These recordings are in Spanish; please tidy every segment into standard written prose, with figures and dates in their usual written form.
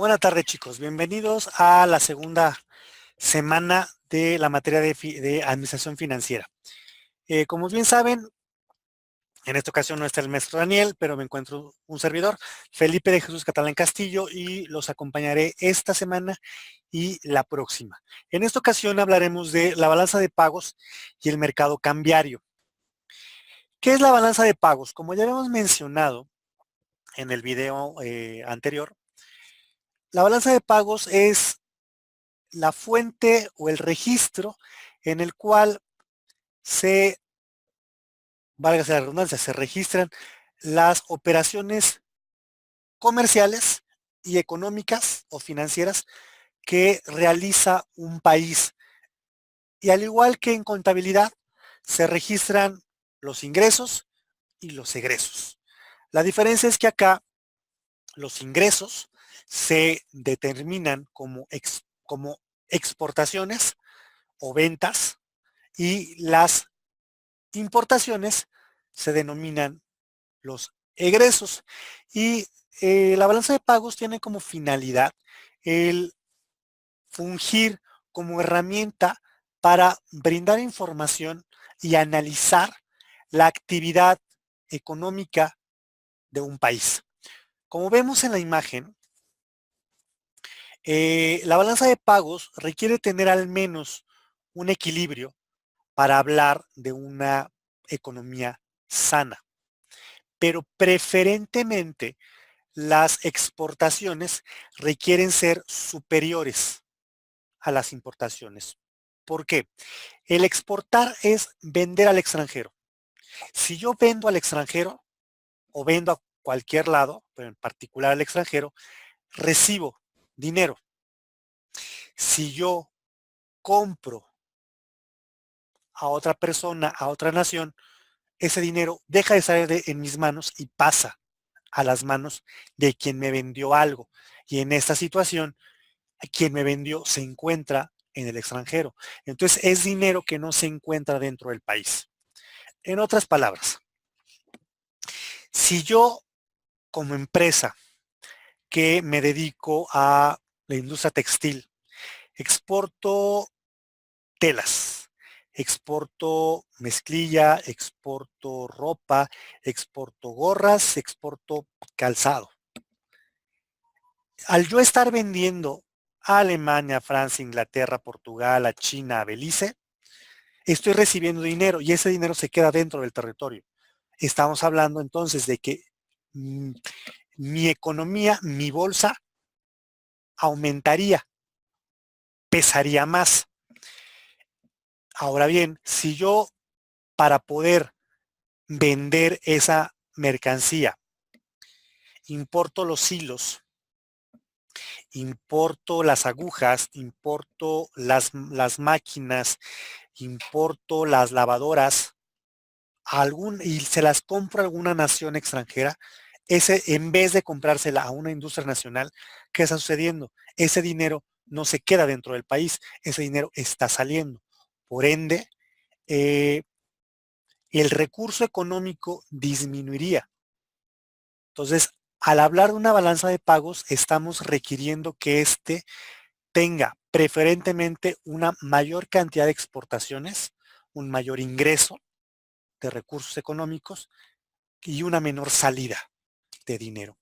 Buenas tardes, chicos. Bienvenidos a la segunda semana de la materia de administración financiera. Como bien saben, en esta ocasión no está el maestro Daniel, pero me encuentro un servidor, Felipe de Jesús Catalán Castillo, y los acompañaré esta semana y la próxima. En esta ocasión hablaremos de la balanza de pagos y el mercado cambiario. ¿Qué es la balanza de pagos? Como ya habíamos mencionado en el video anterior, la balanza de pagos es la fuente o el registro en el cual se, válgase la redundancia, se registran las operaciones comerciales y económicas o financieras que realiza un país. Y al igual que en contabilidad, se registran los ingresos y los egresos. La diferencia es que acá los ingresos se determinan como exportaciones o ventas, y las importaciones se denominan los egresos. Y la balanza de pagos tiene como finalidad el fungir como herramienta para brindar información y analizar la actividad económica de un país. Como vemos en la imagen, la balanza de pagos requiere tener al menos un equilibrio para hablar de una economía sana, pero preferentemente las exportaciones requieren ser superiores a las importaciones. ¿Por qué? El exportar es vender al extranjero. Si yo vendo al extranjero o vendo a cualquier lado, pero en particular al extranjero, recibo dinero. Si yo compro a otra persona, a otra nación, ese dinero deja de salir en mis manos y pasa a las manos de quien me vendió algo. Y en esta situación, quien me vendió se encuentra en el extranjero. Entonces es dinero que no se encuentra dentro del país. En otras palabras, si yo como empresa que me dedico a la industria textil, exporto telas, exporto mezclilla, exporto ropa, exporto gorras, exporto calzado. Al yo estar vendiendo a Alemania, Francia, Inglaterra, Portugal, a China, a Belice, estoy recibiendo dinero y ese dinero se queda dentro del territorio. Estamos hablando entonces de que mm, mi economía, mi bolsa, aumentaría, pesaría más. Ahora bien, si yo para poder vender esa mercancía importo los hilos, importo las agujas, importo las máquinas, importo las lavadoras y se las compro a alguna nación extranjera, ese, en vez de comprársela a una industria nacional, ¿qué está sucediendo? Ese dinero no se queda dentro del país, ese dinero está saliendo. Por ende, eh, el recurso económico disminuiría. Entonces, al hablar de una balanza de pagos, estamos requiriendo que éste tenga preferentemente una mayor cantidad de exportaciones, un mayor ingreso de recursos económicos y una menor salida de dinero.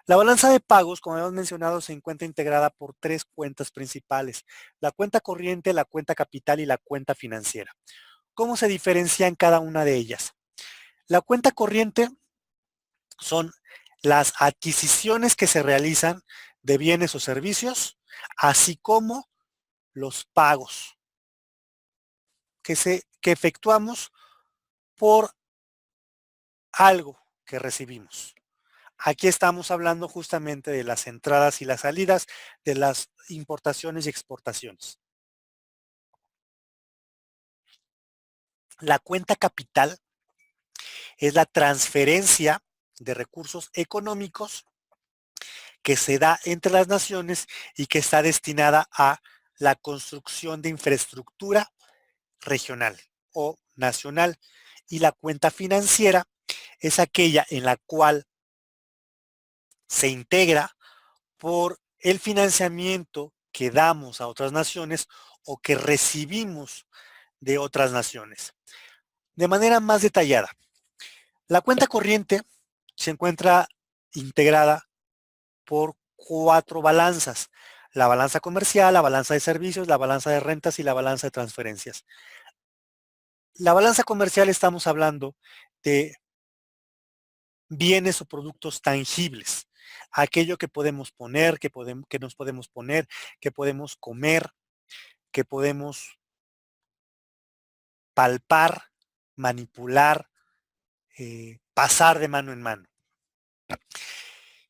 La balanza de pagos, como hemos mencionado, se encuentra integrada por tres cuentas principales: la cuenta corriente, la cuenta capital y la cuenta financiera. ¿Cómo se diferencian cada una de ellas? La cuenta corriente son las adquisiciones que se realizan de bienes o servicios, así como los pagos que efectuamos por algo que recibimos. Aquí estamos hablando justamente de las entradas y las salidas, de las importaciones y exportaciones. La cuenta capital es la transferencia de recursos económicos que se da entre las naciones y que está destinada a la construcción de infraestructura regional o nacional. Y la cuenta financiera es aquella en la cual se integra por el financiamiento que damos a otras naciones o que recibimos de otras naciones. De manera más detallada, la cuenta corriente se encuentra integrada por 4 balanzas: la balanza comercial, la balanza de servicios, la balanza de rentas y la balanza de transferencias. La balanza comercial, estamos hablando de bienes o productos tangibles, aquello que podemos poner, que nos podemos poner, que podemos comer, que podemos palpar, manipular, pasar de mano en mano.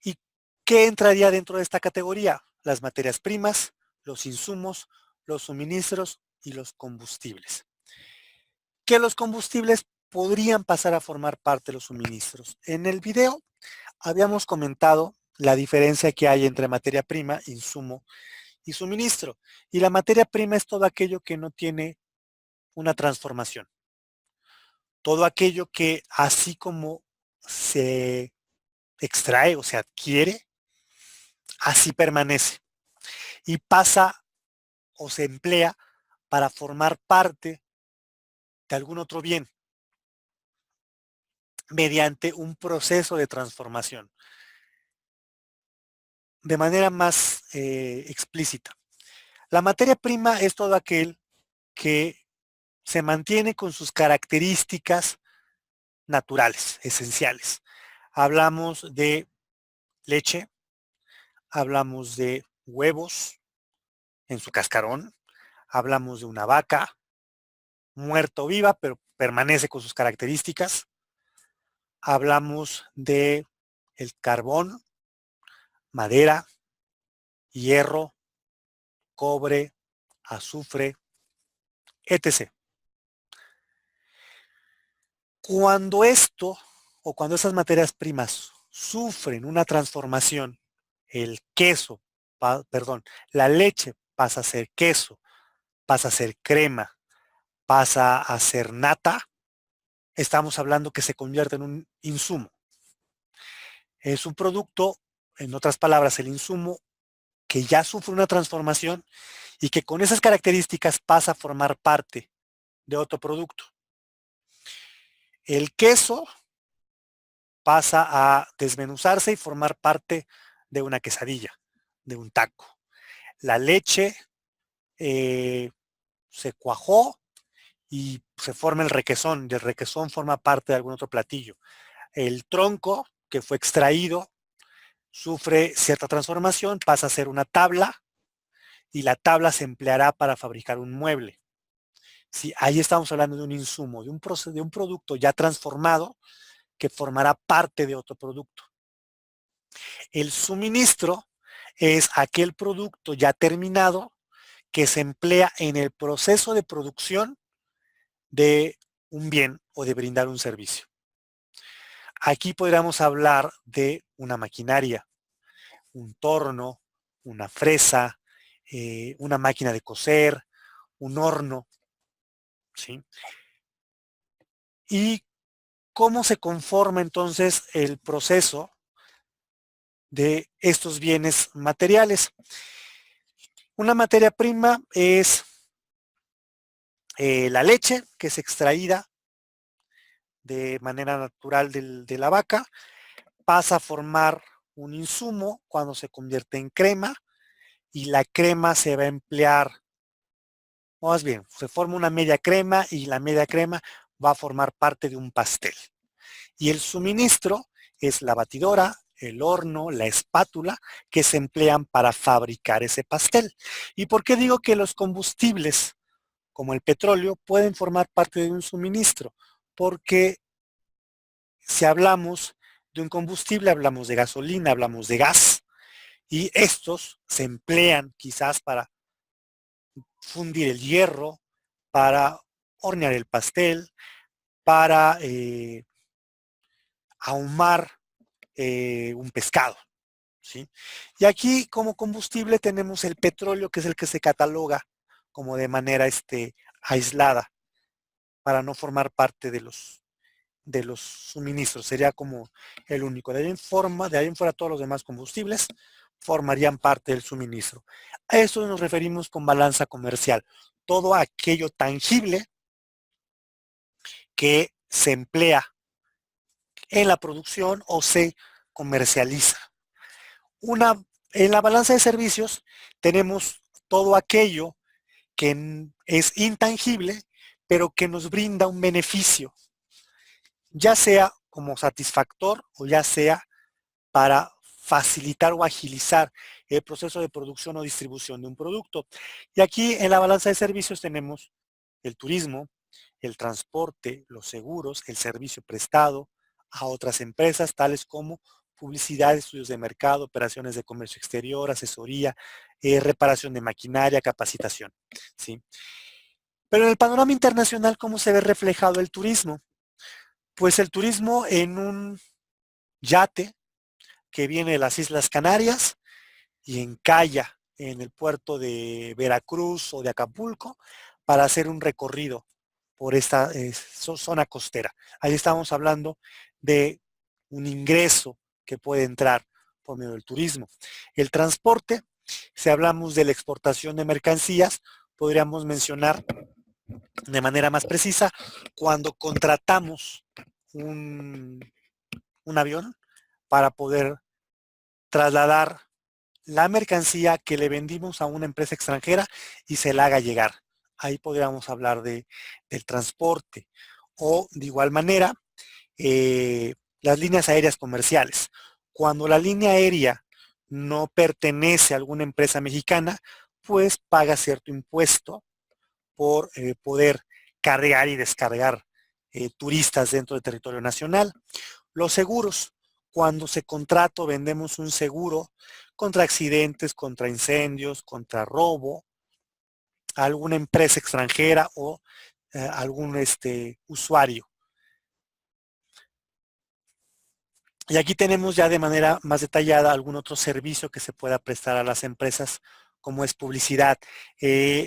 ¿Y qué entraría dentro de esta categoría? Las materias primas, los insumos, los suministros y los combustibles. Que los combustibles podrían pasar a formar parte de los suministros. En el video habíamos comentado la diferencia que hay entre materia prima, insumo y suministro. Y la materia prima es todo aquello que no tiene una transformación. Todo aquello que, así como se extrae o se adquiere, así permanece y pasa o se emplea para formar parte de algún otro bien mediante un proceso de transformación. De manera más explícita, la materia prima es todo aquel que se mantiene con sus características naturales, esenciales. Hablamos de leche, hablamos de huevos en su cascarón, hablamos de una vaca muerta o viva, pero permanece con sus características. Hablamos de el carbón, madera, hierro, cobre, azufre, etc. Cuando esto o cuando esas materias primas sufren una transformación, el queso, la leche pasa a ser queso, pasa a ser crema, pasa a ser nata, estamos hablando que se convierte en un insumo. Es un producto, en otras palabras, el insumo que ya sufre una transformación y que con esas características pasa a formar parte de otro producto. El queso pasa a desmenuzarse y formar parte de una quesadilla, de un taco. La leche se cuajó y se forma el requesón, y el requesón forma parte de algún otro platillo. El tronco que fue extraído sufre cierta transformación, pasa a ser una tabla y la tabla se empleará para fabricar un mueble. Sí, ahí estamos hablando de un insumo, de un producto ya transformado que formará parte de otro producto. El suministro es aquel producto ya terminado que se emplea en el proceso de producción de un bien o de brindar un servicio. Aquí podríamos hablar de una maquinaria, un torno, una fresa, una máquina de coser, un horno, ¿sí? ¿Y cómo se conforma entonces el proceso de estos bienes materiales? Una materia prima es la leche, que es extraída de manera natural de la vaca, pasa a formar un insumo cuando se convierte en crema y la crema se va a emplear, más bien, se forma una media crema y la media crema va a formar parte de un pastel. Y el suministro es la batidora, el horno, la espátula que se emplean para fabricar ese pastel. ¿Y por qué digo que los combustibles, como el petróleo, pueden formar parte de un suministro? Porque si hablamos de un combustible, hablamos de gasolina, hablamos de gas, y estos se emplean quizás para fundir el hierro, para hornear el pastel, para ahumar un pescado, ¿sí? Y aquí como combustible tenemos el petróleo, que es el que se cataloga como de manera aislada, para no formar parte de los suministros. Sería como el único. De ahí en fuera todos los demás combustibles formarían parte del suministro. A eso nos referimos con balanza comercial. Todo aquello tangible que se emplea en la producción o se comercializa. En la balanza de servicios tenemos todo aquello que es intangible, pero que nos brinda un beneficio, ya sea como satisfactor o ya sea para facilitar o agilizar el proceso de producción o distribución de un producto. Y aquí en la balanza de servicios tenemos el turismo, el transporte, los seguros, el servicio prestado a otras empresas, tales como publicidad, estudios de mercado, operaciones de comercio exterior, asesoría, reparación de maquinaria, capacitación. ¿Sí? Pero en el panorama internacional, ¿cómo se ve reflejado el turismo? Pues el turismo en un yate que viene de las Islas Canarias y encalla en el puerto de Veracruz o de Acapulco para hacer un recorrido por esta zona costera. Ahí estamos hablando de un ingreso que puede entrar por medio del turismo. El transporte, si hablamos de la exportación de mercancías, podríamos mencionar de manera más precisa cuando contratamos un, un avión para poder trasladar la mercancía que le vendimos a una empresa extranjera y se la haga llegar. Ahí podríamos hablar del transporte. O de igual manera, las líneas aéreas comerciales. Cuando la línea aérea no pertenece a alguna empresa mexicana, pues paga cierto impuesto por poder cargar y descargar turistas dentro del territorio nacional. Los seguros, cuando se contrata o vendemos un seguro contra accidentes, contra incendios, contra robo, a alguna empresa extranjera o algún usuario. Y aquí tenemos ya de manera más detallada algún otro servicio que se pueda prestar a las empresas, como es publicidad.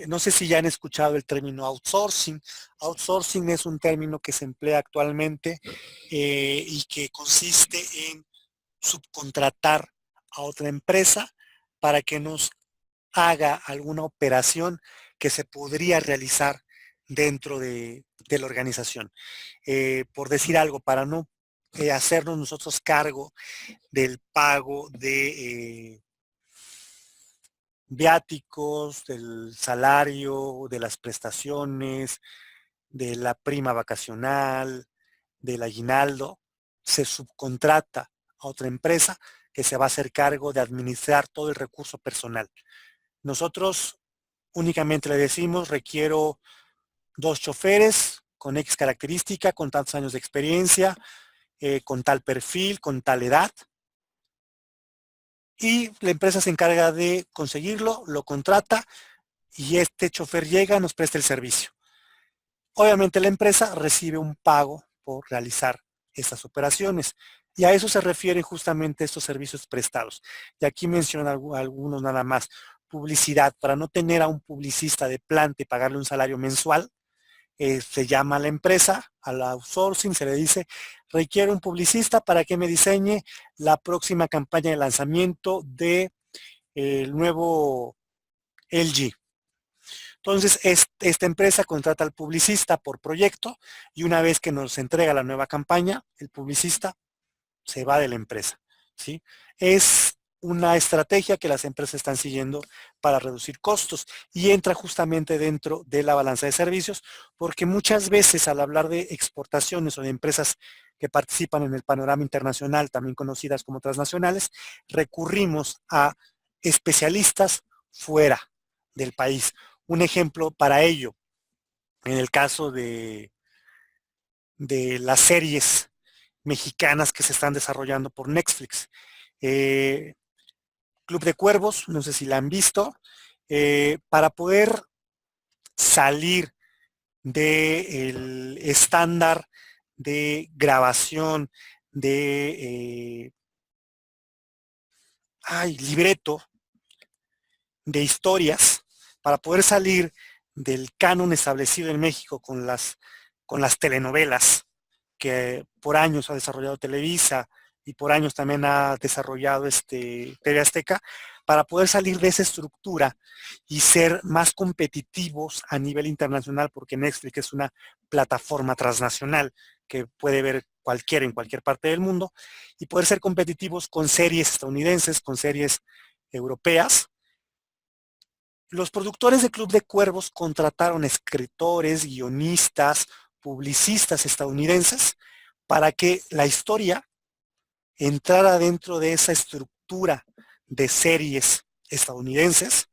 No sé si ya han escuchado el término outsourcing. Outsourcing es un término que se emplea actualmente y que consiste en subcontratar a otra empresa para que nos haga alguna operación que se podría realizar dentro de la organización. Por decir algo, para no hacernos nosotros cargo del pago de viáticos, del salario, de las prestaciones, de la prima vacacional, del aguinaldo, se subcontrata a otra empresa que se va a hacer cargo de administrar todo el recurso personal. Nosotros únicamente le decimos, requiero 2 choferes con X característica, con tantos años de experiencia, con tal perfil, con tal edad, y la empresa se encarga de conseguirlo, lo contrata y este chofer llega, nos presta el servicio. Obviamente la empresa recibe un pago por realizar estas operaciones y a eso se refieren justamente estos servicios prestados. Y aquí menciono algunos nada más. Publicidad, para no tener a un publicista de planta y pagarle un salario mensual, se llama a la empresa, al outsourcing, se le dice, requiere un publicista para que me diseñe la próxima campaña de lanzamiento de el nuevo LG. Entonces, esta empresa contrata al publicista por proyecto y una vez que nos entrega la nueva campaña, el publicista se va de la empresa, ¿sí? Es una estrategia que las empresas están siguiendo para reducir costos y entra justamente dentro de la balanza de servicios porque muchas veces al hablar de exportaciones o de empresas que participan en el panorama internacional, también conocidas como transnacionales, recurrimos a especialistas fuera del país. Un ejemplo para ello, en el caso de las series mexicanas que se están desarrollando por Netflix. Club de Cuervos, no sé si la han visto, para poder salir del estándar de grabación de libreto de historias, para poder salir del canon establecido en México con las telenovelas que por años ha desarrollado Televisa y por años también ha desarrollado TV Azteca, para poder salir de esa estructura y ser más competitivos a nivel internacional, porque Netflix es una plataforma transnacional que puede ver cualquiera en cualquier parte del mundo, y poder ser competitivos con series estadounidenses, con series europeas. Los productores de Club de Cuervos contrataron escritores, guionistas, publicistas estadounidenses para que la historia entrara dentro de esa estructura de series estadounidenses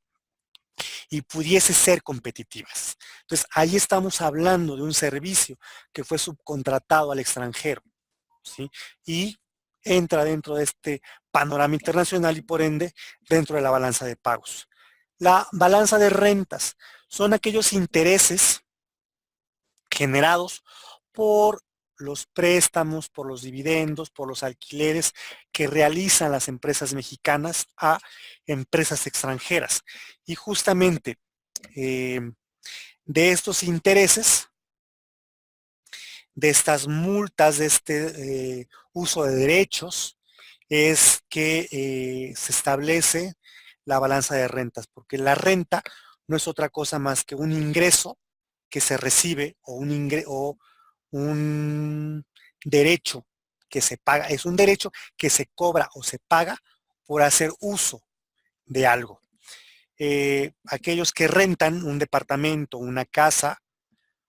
y pudiese ser competitivas. Entonces, ahí estamos hablando de un servicio que fue subcontratado al extranjero, ¿sí? Y entra dentro de este panorama internacional y por ende dentro de la balanza de pagos. La balanza de rentas son aquellos intereses generados por los préstamos, por los dividendos, por los alquileres que realizan las empresas mexicanas a empresas extranjeras. Y justamente eh, de estos intereses, de estas multas, de este uso de derechos, es que se establece la balanza de rentas, porque la renta no es otra cosa más que un ingreso que se recibe o un derecho que se paga, es un derecho que se cobra o se paga por hacer uso de algo. Aquellos que rentan un departamento, una casa,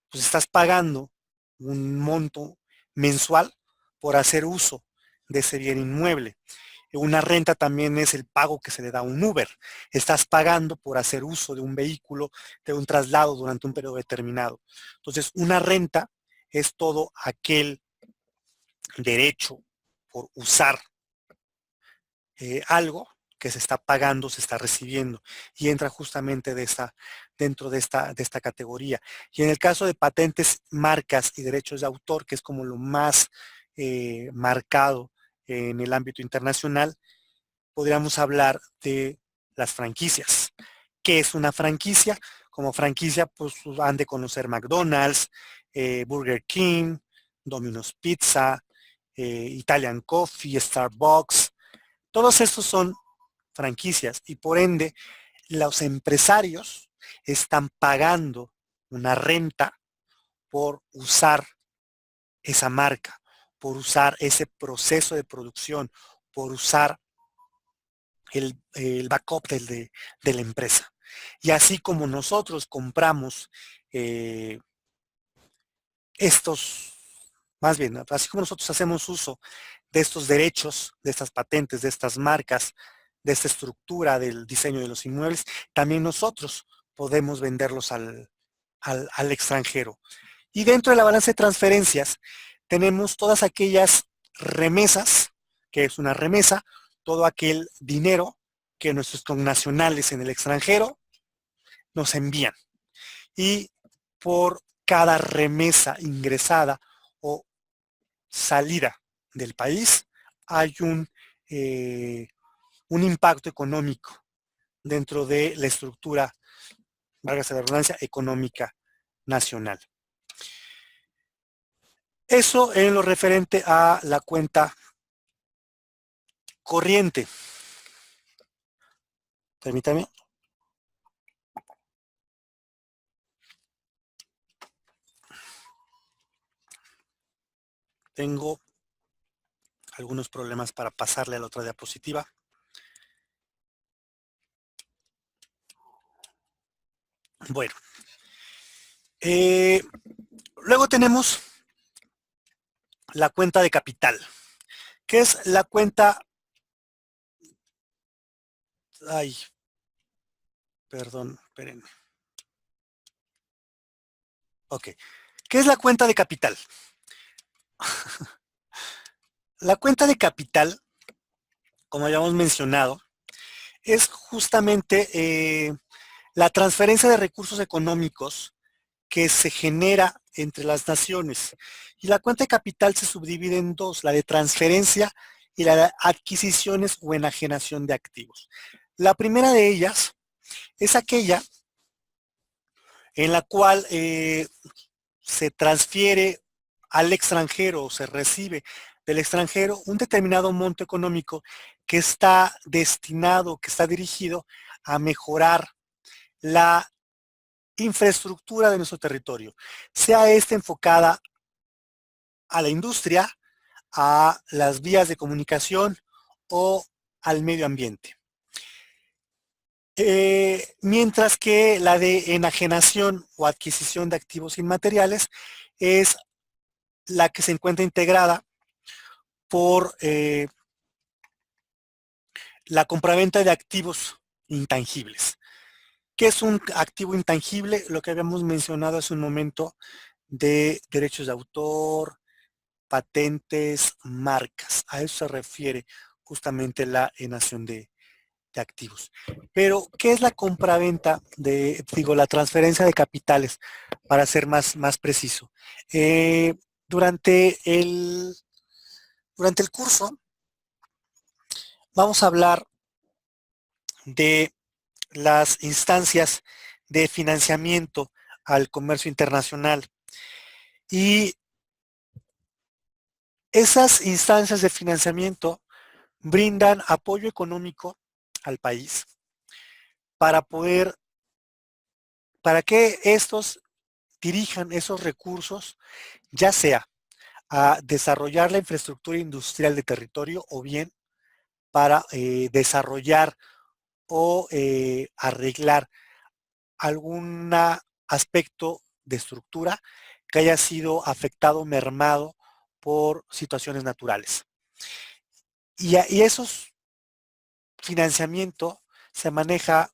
pues estás pagando un monto mensual por hacer uso de ese bien inmueble. Una renta también es el pago que se le da a un Uber. Estás pagando por hacer uso de un vehículo, de un traslado durante un periodo determinado. Entonces, una renta es todo aquel derecho por usar algo que se está pagando, se está recibiendo y entra justamente dentro de esta categoría. Y en el caso de patentes, marcas y derechos de autor, que es como lo más marcado en el ámbito internacional, podríamos hablar de las franquicias. ¿Qué es una franquicia? Como franquicia, pues han de conocer McDonald's, Burger King, Domino's Pizza, Italian Coffee, Starbucks. Todos estos son franquicias y por ende los empresarios están pagando una renta por usar esa marca, por usar ese proceso de producción, por usar el backup de la empresa. Y así como nosotros compramos eh, estos, más bien, así como nosotros hacemos uso de estos derechos, de estas patentes, de estas marcas, de esta estructura del diseño de los inmuebles, también nosotros podemos venderlos al extranjero. Y dentro de la balanza de transferencias tenemos todas aquellas remesas, que es una remesa, todo aquel dinero que nuestros connacionales en el extranjero nos envían. Y por cada remesa ingresada o salida del país hay un impacto económico dentro de la estructura, válgase la redundancia, económica nacional. Eso en lo referente a la cuenta corriente. Permítame. Tengo algunos problemas para pasarle a la otra diapositiva. Bueno. Luego tenemos la cuenta de capital, que es la cuenta... Ay, perdón, espérenme. Ok. ¿Qué es la cuenta de capital? La cuenta de capital, como ya hemos mencionado, es justamente la transferencia de recursos económicos que se genera entre las naciones. Y la cuenta de capital se subdivide en dos, la de transferencia y la de adquisiciones o enajenación de activos. La primera de ellas es aquella en la cual se transfiere al extranjero o se recibe del extranjero un determinado monto económico que está destinado, que está dirigido a mejorar la infraestructura de nuestro territorio, sea esta enfocada a la industria, a las vías de comunicación o al medio ambiente. Mientras que la de enajenación o adquisición de activos inmateriales es la que se encuentra integrada por la compraventa de activos intangibles. ¿Qué es un activo intangible? Lo que habíamos mencionado hace un momento de derechos de autor, patentes, marcas. A eso se refiere justamente la enajenación de activos. Pero, ¿qué es la compraventa la transferencia de capitales, para ser más preciso? Eh, durante el, durante el curso vamos a hablar de las instancias de financiamiento al comercio internacional. Y esas instancias de financiamiento brindan apoyo económico al país para para que estos dirijan esos recursos, ya sea a desarrollar la infraestructura industrial de territorio o bien para desarrollar o arreglar algún aspecto de estructura que haya sido afectado, mermado por situaciones naturales. Y esos financiamiento se maneja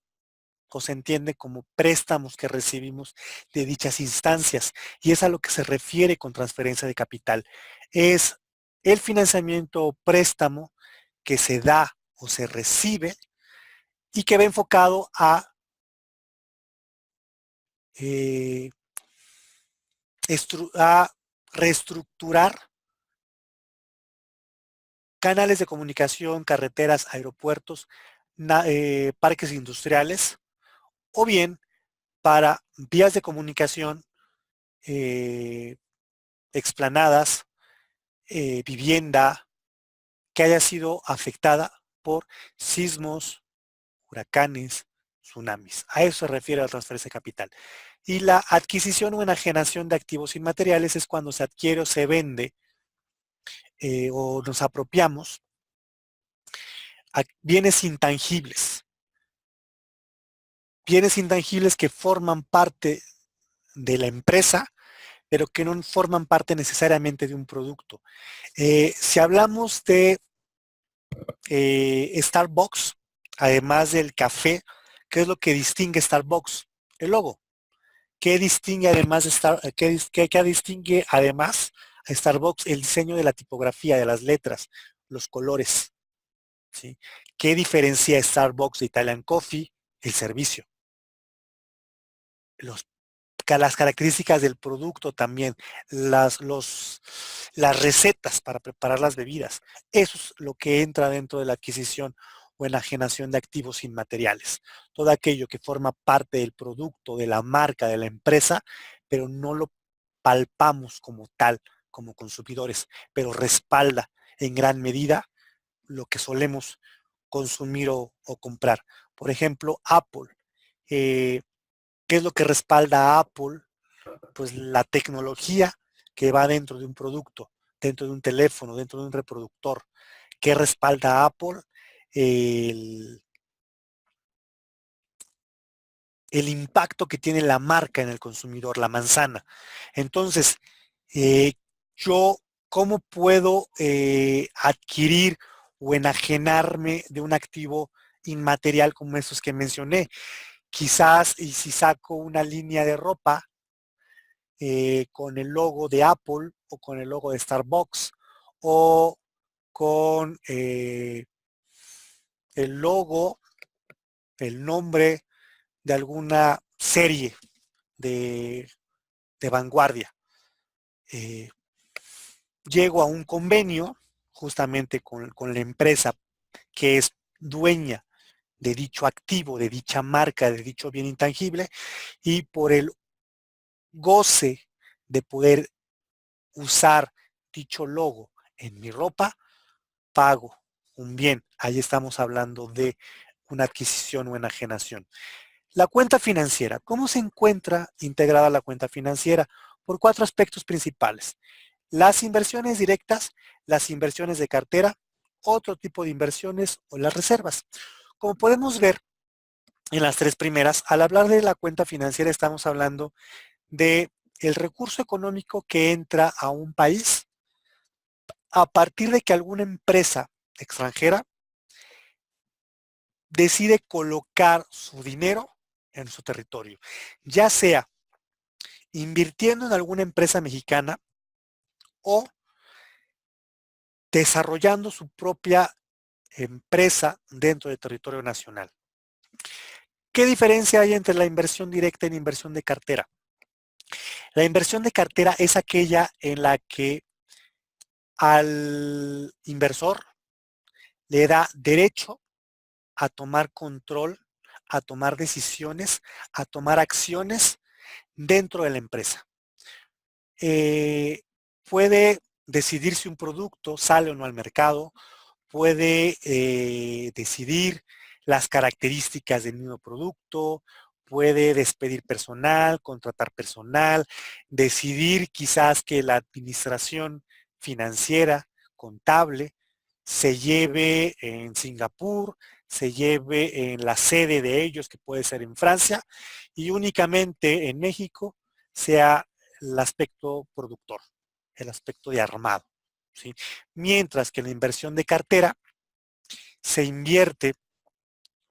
o se entiende como préstamos que recibimos de dichas instancias, y es a lo que se refiere con transferencia de capital. Es el financiamiento o préstamo que se da o se recibe y que va enfocado eh, a reestructurar canales de comunicación, carreteras, aeropuertos, parques industriales, o bien para vías de comunicación, eh, explanadas, vivienda que haya sido afectada por sismos, huracanes, tsunamis. A eso se refiere la transferencia de capital. Y la adquisición o enajenación de activos inmateriales es cuando se adquiere o se vende o nos apropiamos a bienes intangibles que forman parte de la empresa, pero que no forman parte necesariamente de un producto. Si hablamos de Starbucks, además del café, ¿qué es lo que distingue Starbucks? El logo. ¿Qué distingue además qué distingue además a Starbucks? El diseño de la tipografía, de las letras, los colores, ¿sí? ¿Qué diferencia Starbucks de Italian Coffee? El servicio. Las características del producto también, las recetas para preparar las bebidas. Eso es lo que entra dentro de la adquisición o enajenación de activos inmateriales. Todo aquello que forma parte del producto, de la marca, de la empresa, pero no lo palpamos como tal, como consumidores, pero respalda en gran medida lo que solemos consumir o comprar. Por ejemplo, Apple. Eh, ¿Qué es lo que respalda a Apple? Pues la tecnología que va dentro de un producto, dentro de un teléfono, dentro de un reproductor. ¿Qué respalda a Apple? El, el impacto que tiene la marca en el consumidor, la manzana. Entonces, eh, yo, ¿cómo puedo adquirir o enajenarme de un activo inmaterial como esos que mencioné? Quizás, y si saco una línea de ropa con el logo de Apple o con el logo de Starbucks o con el logo, el nombre de alguna serie de, de vanguardia. Eh, Llego a un convenio justamente con la empresa que es dueña de dicho activo, de dicha marca, de dicho bien intangible, y por el goce de poder usar dicho logo en mi ropa, pago un bien. Ahí estamos hablando de una adquisición o enajenación. La cuenta financiera. ¿Cómo se encuentra integrada la cuenta financiera? Por 4 aspectos principales. Las inversiones directas, las inversiones de cartera, otro tipo de inversiones o las reservas. Como podemos ver en las 3 primeras, al hablar de la cuenta financiera estamos hablando de el recurso económico que entra a un país a partir de que alguna empresa extranjera decide colocar su dinero en su territorio, ya sea invirtiendo en alguna empresa mexicana o desarrollando su propia empresa dentro del territorio nacional. ¿Qué diferencia hay entre la inversión directa y la inversión de cartera? La inversión de cartera es aquella en la que al inversor le da derecho a tomar control, a tomar decisiones, a tomar acciones dentro de la empresa. Puede decidir si un producto sale o no al mercado, puede decidir las características del mismo producto, puede despedir personal, contratar personal, decidir quizás que la administración financiera, contable, se lleve en Singapur, se lleve en la sede de ellos, que puede ser en Francia, y únicamente en México sea el aspecto productor, el aspecto de armado. ¿Sí? Mientras que la inversión de cartera se invierte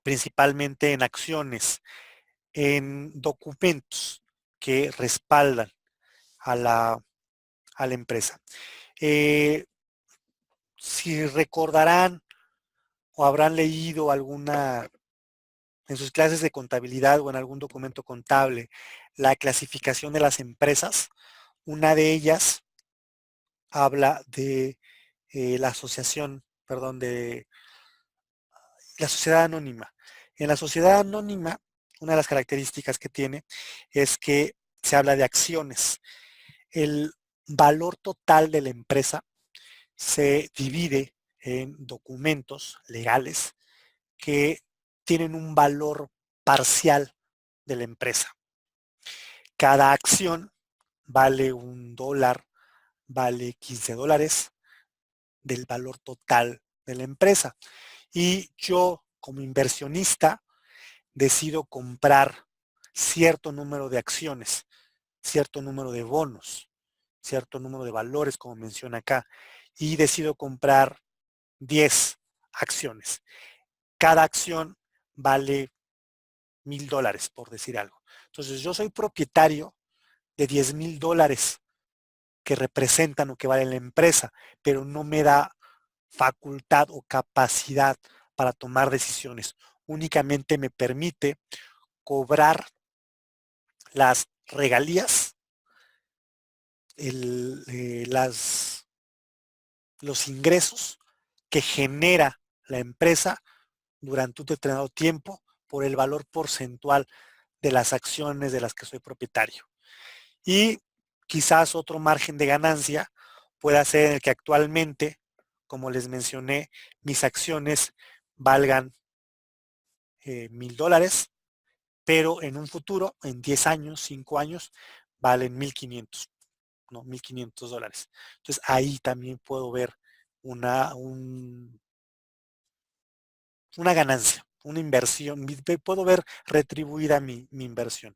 principalmente en acciones, en documentos que respaldan a la empresa. Si recordarán o habrán leído alguna en sus clases de contabilidad o en algún documento contable la clasificación de las empresas, una de ellas habla de la asociación, perdón, de la sociedad anónima. En la sociedad anónima, una de las características que tiene es que se habla de acciones. El valor total de la empresa se divide en documentos legales que tienen un valor parcial de la empresa. Cada acción vale $1, vale $15 del valor total de la empresa. Y yo, como inversionista, decido comprar cierto número de acciones, cierto número de bonos, cierto número de valores, como menciona acá, y decido comprar 10 acciones. Cada acción vale $1,000, por decir algo. Entonces, yo soy propietario de $10,000 que representan o que vale la empresa, pero no me da facultad o capacidad para tomar decisiones. Únicamente me permite cobrar las regalías, los ingresos que genera la empresa durante un determinado tiempo por el valor porcentual de las acciones de las que soy propietario. Y quizás otro margen de ganancia pueda ser en el que actualmente, como les mencioné, mis acciones valgan $1,000, pero en un futuro, en 10 años, 5 años, valen 1,500, ¿no? $1,500. Entonces ahí también puedo ver una, una ganancia, una inversión, puedo ver retribuida mi inversión.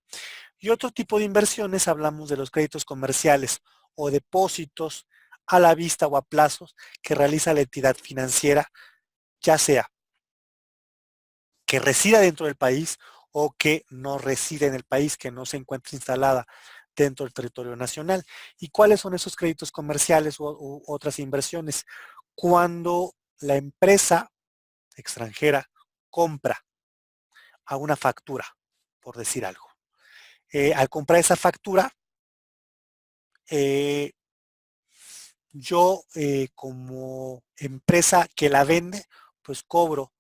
Y otro tipo de inversiones, hablamos de los créditos comerciales o depósitos a la vista o a plazos que realiza la entidad financiera, ya sea que resida dentro del país o que no reside en el país, que no se encuentre instalada dentro del territorio nacional. ¿Y cuáles son esos créditos comerciales u otras inversiones? Cuando la empresa extranjera compra a una factura, por decir algo. Al comprar esa factura, eh, yo como empresa que la vende, pues cobro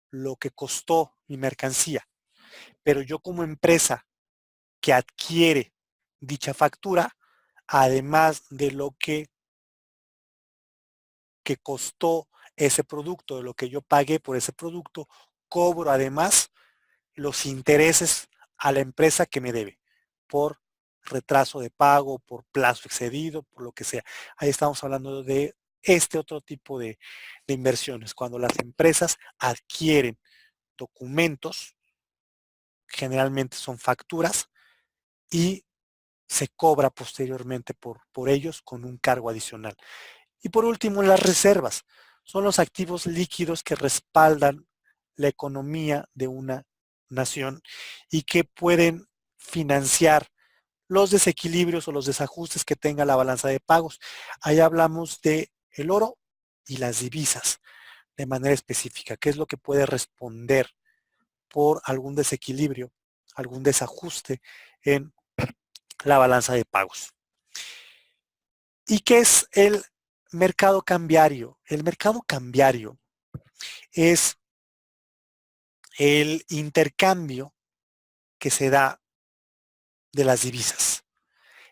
lo que costó mi mercancía. Pero yo como empresa que adquiere dicha factura, además de lo que que costó ese producto, de lo que yo pagué por ese producto, cobro además los intereses a la empresa que me debe por retraso de pago, por plazo excedido, por lo que sea. Ahí estamos hablando de este otro tipo de inversiones, cuando las empresas adquieren documentos, generalmente son facturas, y se cobra posteriormente por ellos con un cargo adicional. Y por último, las reservas. Son los activos líquidos que respaldan la economía de una nación y que pueden financiar los desequilibrios o los desajustes que tenga la balanza de pagos. Ahí hablamos de el oro y las divisas de manera específica, qué es lo que puede responder por algún desequilibrio, algún desajuste en la balanza de pagos. ¿Y qué es el mercado cambiario? El mercado cambiario es el intercambio que se da de las divisas.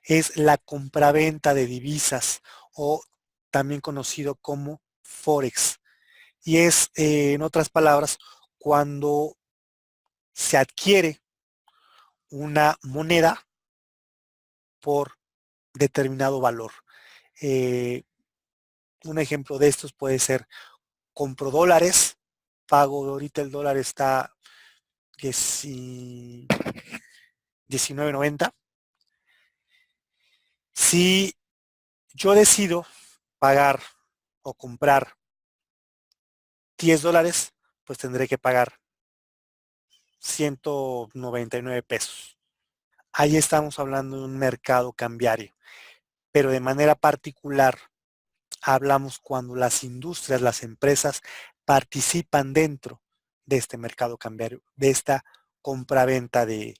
Es la compraventa de divisas o también conocido como Forex. Y es, en otras palabras, cuando se adquiere una moneda por determinado valor. Eh, un ejemplo de estos puede ser: compro dólares, pago, ahorita el dólar está 19.90. Si yo decido pagar o comprar $10, pues tendré que pagar 199 pesos. Ahí estamos hablando de un mercado cambiario, pero de manera particular hablamos cuando las industrias, las empresas participan dentro de este mercado cambiario, de esta compraventa de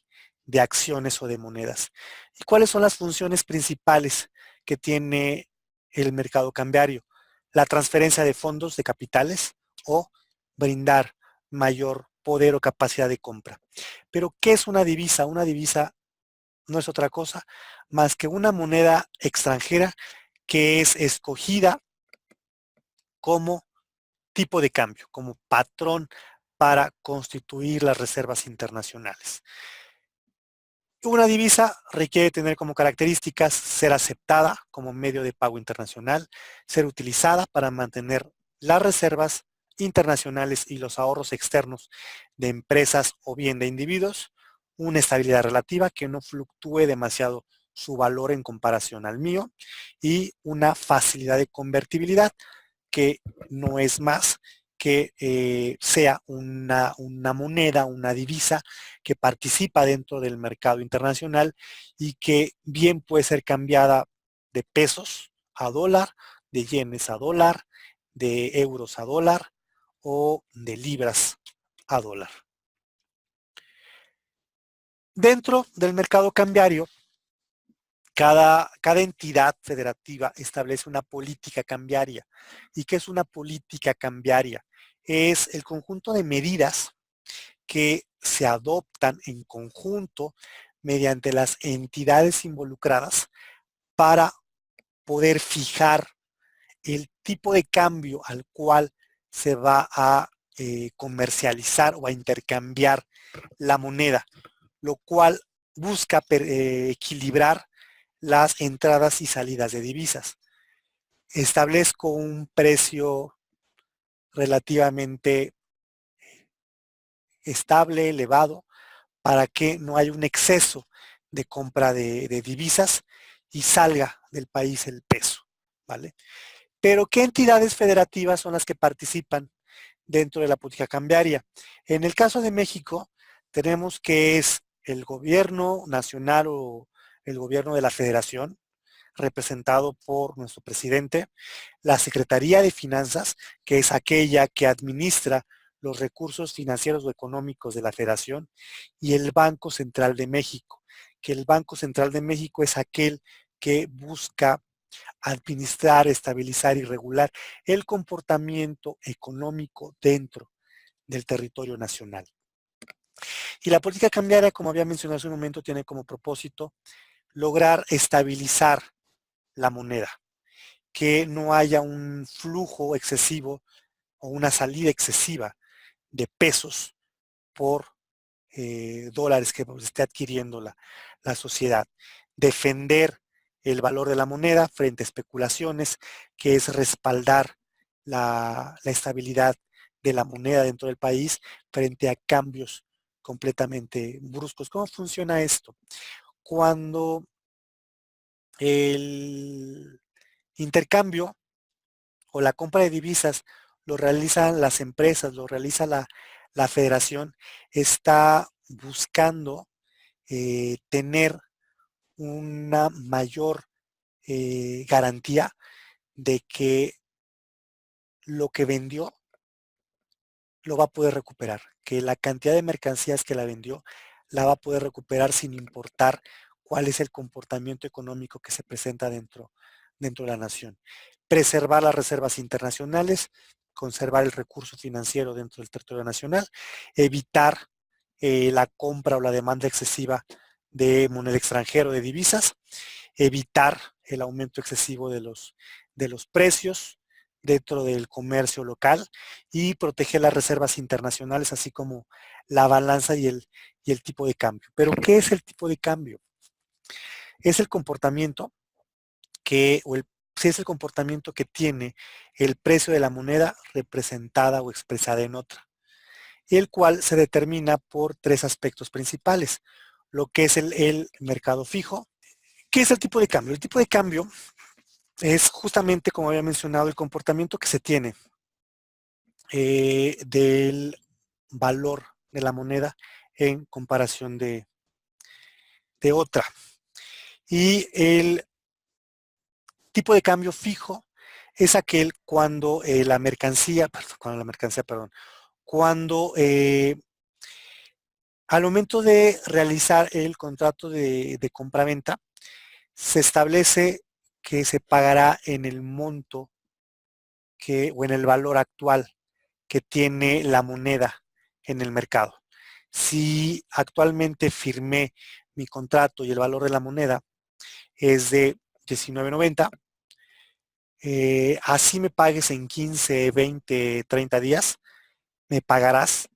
acciones o de monedas. ¿Y cuáles son las funciones principales que tiene el mercado cambiario? La transferencia de fondos, de capitales, o brindar mayor poder o capacidad de compra. Pero, ¿qué es una divisa? Una divisa no es otra cosa más que una moneda extranjera que es escogida como tipo de cambio, como patrón para constituir las reservas internacionales. Una divisa requiere tener como características ser aceptada como medio de pago internacional, ser utilizada para mantener las reservas internacionales y los ahorros externos de empresas o bien de individuos, una estabilidad relativa que no fluctúe demasiado su valor en comparación al mío, y una facilidad de convertibilidad que no es más que sea una moneda, una divisa que participa dentro del mercado internacional y que bien puede ser cambiada de pesos a dólar, de yenes a dólar, de euros a dólar o de libras a dólar. Dentro del mercado cambiario, cada entidad federativa establece una política cambiaria. ¿Y qué es una política cambiaria? Es el conjunto de medidas que se adoptan en conjunto mediante las entidades involucradas para poder fijar el tipo de cambio al cual se va a comercializar o a intercambiar la moneda, lo cual busca equilibrar las entradas y salidas de divisas. Establezco un precio relativamente estable, elevado, para que no haya un exceso de compra de divisas y salga del país el peso, ¿vale? Pero, ¿qué entidades federativas son las que participan dentro de la política cambiaria? En el caso de México, tenemos que es el gobierno nacional o el gobierno de la federación, representado por nuestro presidente, la Secretaría de Finanzas, que es aquella que administra los recursos financieros o económicos de la Federación, y el Banco Central de México, que el Banco Central de México es aquel que busca administrar, estabilizar y regular el comportamiento económico dentro del territorio nacional. Y la política cambiaria, como había mencionado hace un momento, tiene como propósito lograr estabilizar la moneda que no haya un flujo excesivo o una salida excesiva de pesos por dólares que esté adquiriendo la sociedad. Defender el valor de la moneda frente a especulaciones, que es respaldar la estabilidad de la moneda dentro del país frente a cambios completamente bruscos. ¿Cómo funciona esto? Cuando el intercambio o la compra de divisas lo realizan las empresas, lo realiza la federación, está buscando tener una mayor garantía de que lo que vendió lo va a poder recuperar, que la cantidad de mercancías que la vendió la va a poder recuperar sin importar cuál es el comportamiento económico que se presenta dentro de la nación. Preservar las reservas internacionales, conservar el recurso financiero dentro del territorio nacional, evitar la compra o la demanda excesiva de moneda extranjera o de divisas, evitar el aumento excesivo de los precios dentro del comercio local y proteger las reservas internacionales, así como la balanza y el tipo de cambio. Pero, ¿qué es el tipo de cambio? Es el comportamiento que, o el, sí es el comportamiento que tiene el precio de la moneda representada o expresada en otra, el cual se determina por tres aspectos principales, lo que es el mercado fijo. ¿Qué es el tipo de cambio? El tipo de cambio es justamente, como había mencionado, el comportamiento que se tiene del valor de la moneda en comparación de otra. Y el tipo de cambio fijo es aquel cuando la mercancía, perdón, cuando al momento de realizar el contrato de compraventa, se establece que se pagará en el monto o en el valor actual que tiene la moneda en el mercado. Si actualmente firmé mi contrato y el valor de la moneda es de 19.90, así me pagues en 15, 20, 30 días, me pagarás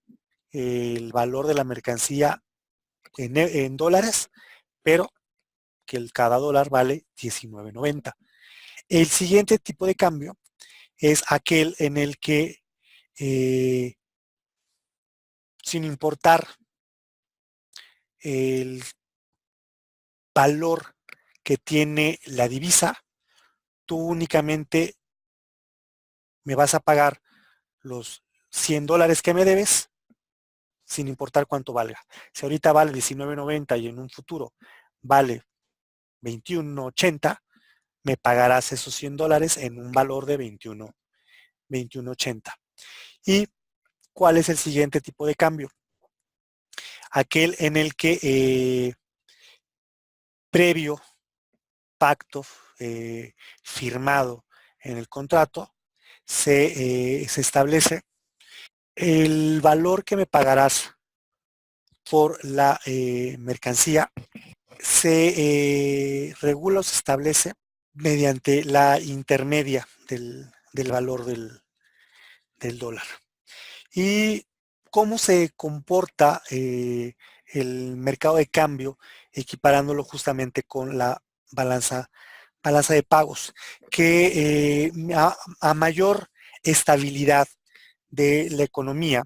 el valor de la mercancía en dólares, pero que cada dólar vale 19.90. El siguiente tipo de cambio es aquel en el que, sin importar el valor que tiene la divisa, tú únicamente me vas a pagar los $100 que me debes, sin importar cuánto valga. Si ahorita vale 19.90 y en un futuro vale 21.80, me pagarás esos $100 en un valor de 21.80. ¿Y cuál es el siguiente tipo de cambio? Aquel en el que previo pacto firmado en el contrato, se establece el valor que me pagarás por la mercancía, se regula o se establece mediante la intermedia del valor del dólar. ¿Y cómo se comporta el mercado de cambio equiparándolo justamente con la balanza de pagos? Que a mayor estabilidad de la economía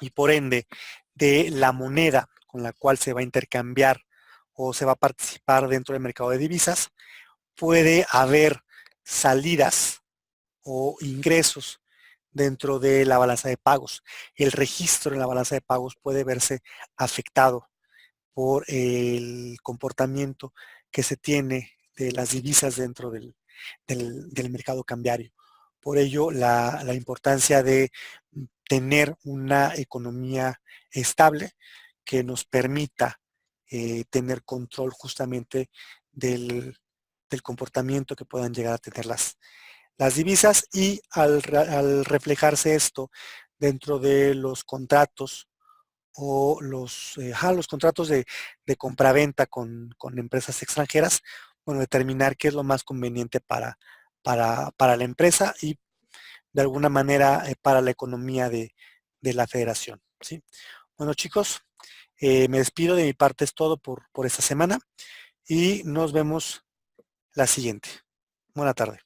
y por ende de la moneda con la cual se va a intercambiar o se va a participar dentro del mercado de divisas, puede haber salidas o ingresos dentro de la balanza de pagos. El registro en la balanza de pagos puede verse afectado por el comportamiento que se tiene de las divisas dentro del mercado cambiario. Por ello, la importancia de tener una economía estable que nos permita tener control justamente del, del comportamiento que puedan llegar a tener las divisas, y al reflejarse esto dentro de los contratos o los contratos de compraventa con empresas extranjeras, bueno, determinar qué es lo más conveniente para la empresa y de alguna manera para la economía de la federación, ¿sí? Bueno, chicos, me despido. De mi parte es todo por esta semana y nos vemos la siguiente. Buena tarde.